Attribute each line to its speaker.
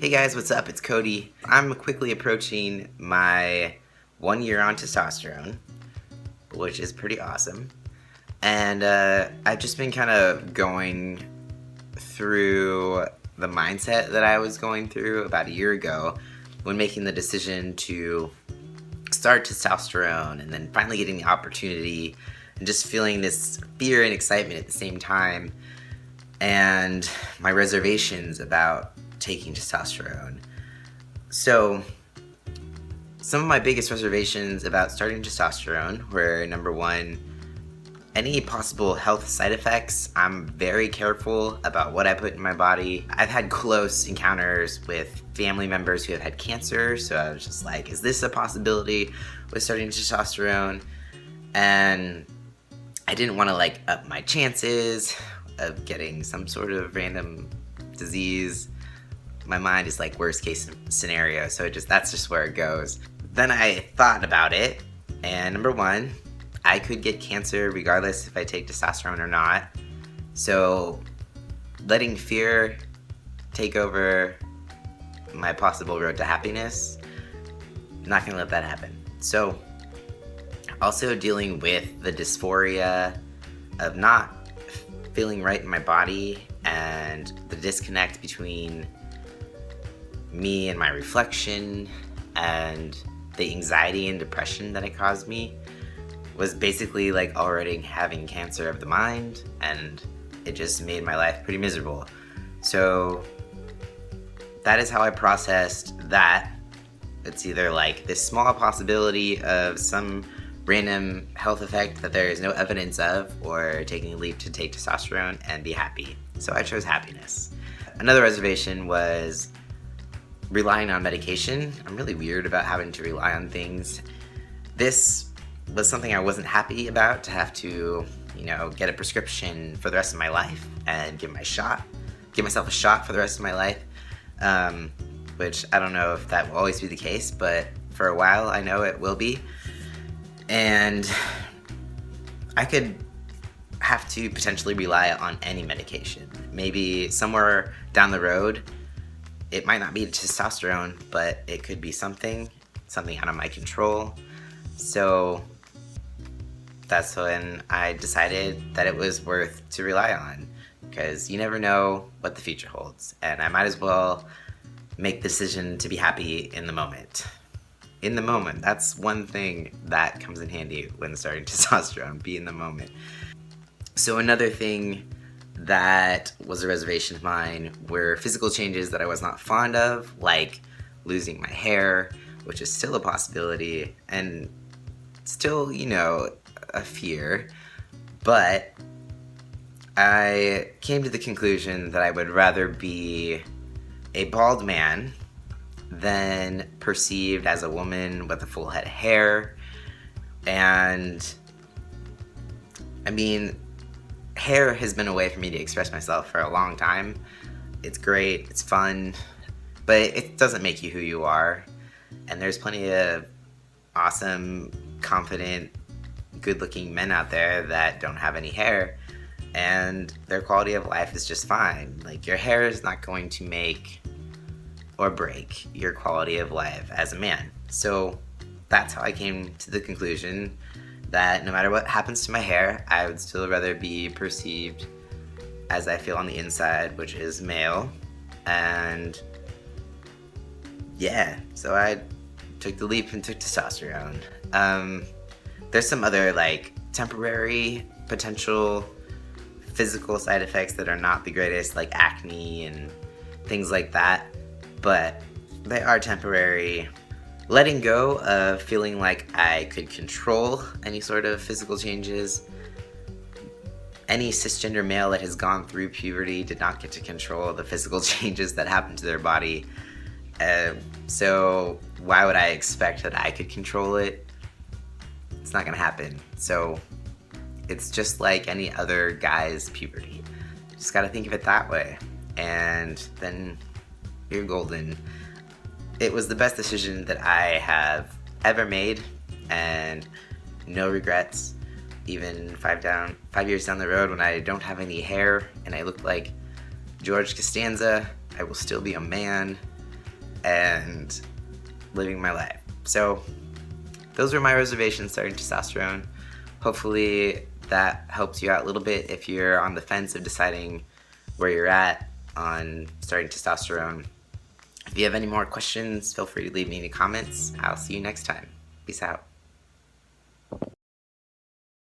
Speaker 1: Hey guys, what's up? It's Cody. I'm quickly approaching my 1 year on testosterone, which is pretty awesome. And I've just been kind of going through the mindset that I was going through about a year ago when making the decision to start testosterone and then finally getting the opportunity and just feeling this fear and excitement at the same time, and my reservations about taking testosterone. So some of my biggest reservations about starting testosterone were, number one, any possible health side effects. I'm very careful about what I put in my body. I've had close encounters with family members who have had cancer, so I was just like, is this a possibility with starting testosterone? And I didn't want to up my chances of getting some sort of random disease. My mind is worst case scenario, so that's just where it goes. Then I thought about it, and number one, I could get cancer regardless if I take testosterone or not. So letting fear take over my possible road to happiness, I'm not gonna let that happen. So also dealing with the dysphoria of not feeling right in my body and the disconnect between me and my reflection and the anxiety and depression that it caused me was basically already having cancer of the mind, and it just made my life pretty miserable. So that is how I processed that. It's either this small possibility of some random health effect that there is no evidence of, or taking a leap to take testosterone and be happy. So I chose happiness. Another reservation was relying on medication. I'm really weird about having to rely on things. This was something I wasn't happy about, to have to, get a prescription for the rest of my life and give myself a shot for the rest of my life, which I don't know if that will always be the case, but for a while I know it will be. And I could have to potentially rely on any medication. Maybe somewhere down the road, it might not be testosterone, but it could be something out of my control. So that's when I decided that it was worth to rely on, because you never know what the future holds, and I might as well make the decision to be happy in the moment. In the moment, that's one thing that comes in handy when starting testosterone, be in the moment. So another thing that was a reservation of mine were physical changes that I was not fond of, like losing my hair, which is still a possibility and still, a fear. But I came to the conclusion that I would rather be a bald man than perceived as a woman with a full head of hair. And hair has been a way for me to express myself for a long time. It's great, it's fun, but it doesn't make you who you are. And there's plenty of awesome, confident, good-looking men out there that don't have any hair, and their quality of life is just fine. Your hair is not going to make or break your quality of life as a man. So that's how I came to the conclusion that no matter what happens to my hair, I would still rather be perceived as I feel on the inside, which is male. And yeah, so I took the leap and took testosterone. There's some other temporary potential physical side effects that are not the greatest, like acne and things like that, but they are temporary. Letting go of feeling like I could control any sort of physical changes. Any cisgender male that has gone through puberty did not get to control the physical changes that happen to their body. So why would I expect that I could control it? It's not gonna happen. So it's just like any other guy's puberty. Just gotta think of it that way, and then you're golden. It was the best decision that I have ever made, and no regrets. Even 5 years down the road, when I don't have any hair and I look like George Costanza, I will still be a man. and living my life. So those were my reservations starting testosterone. Hopefully that helps you out a little bit if you're on the fence of deciding where you're at on starting testosterone. If you have any more questions, feel free to leave me any comments. I'll see you next time. Peace out.